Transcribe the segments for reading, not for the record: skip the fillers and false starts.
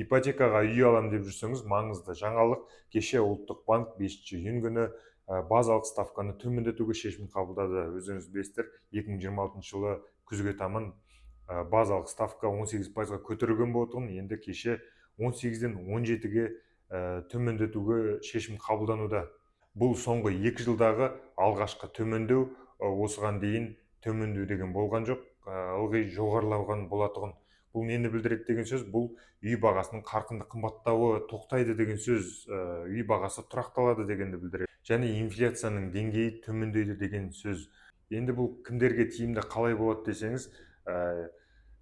Ипотекаға үй алам деп жүрсеңіз, маңызды жаңалық. Кеше ұлттық банк 5 июнь күні базалық ставканы төмендетуге шешім қабылдады. Өзіңіз білесіздер, 2026 жылы күзге таман базалық ставка 18%-ға көтерілген болатын. Енді кеше 18-ден 17-ге төмендетуге шешім қабылдануда. Бұл соңғы 2 жылдағы алғашқы төмендеу. Осыған дейін төмендеу деген болған жоқ, ылғи жоғарылаған болатұғын. Бұл нені білдіреді деген сөз? Бұл үй бағасының қарқынды қымбаттауы тоқтайды деген сөз, үй бағасы тұрақталады дегенді білдіреді. Және инфляцияның деңгейі төмендейді деген сөз. Енді бұл кімдерге тиімді қалай болады десеңіз,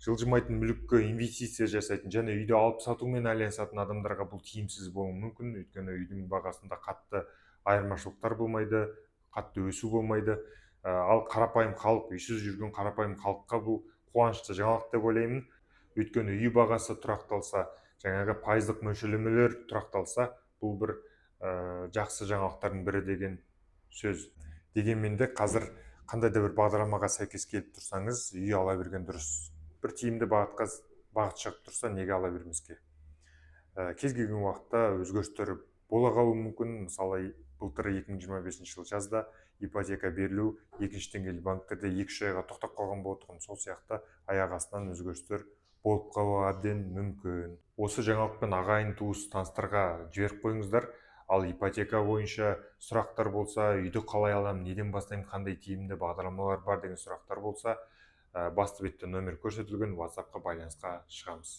жылжымайтын мүлікке инвестиция жасайтын және үйді алып сатумен айналысатын адамдарға бұл тиімсіз болуы мүмкін. Өйткені үйдің бағасында қатты айырмашылықтар болмайды, қатты өсу болмайды. Ал қарапайым халық, үйсіз жүрген қарапайым халыққа бұл қуанышты жаңалық деп ойлаймын. Өйткені үй бағасы тұрақталса, жаңағы пайыздық мөлшерлемелер тұрақталса, бұл бір жақсы жаңалықтардың бірі деген сөз. Дегенмен де қазір қандай да бір бағдарламаға сәйкес келіп тұрсаңыз, үй ала берген дұрыс. Бір тиімді бағыт шығып тұрса, неге ала бермеске? Кез келген уақытта өзгерістер бола қалуы мүмкін. Мысалы, былтыр 2025 жыл жазда ипотека берілу екінші деңгейлі банктерде 2-3 айға тоқтап қалған болатын. Сол сияқты аяқ астынан өзгерістер болып қалуы әбден мүмкін. Осы жаңалықпен ағайын туыс таныстарға жіберіп қойыңыздар. Ал ипотека бойынша сұрақтар болса, үйді қалай аламын, неден бастаймын, қандай тиімді бағдарламалар бар деген сұрақтар болса, басты бетте номер көрсетілген WhatsApp-қа байланысқа шығамыз.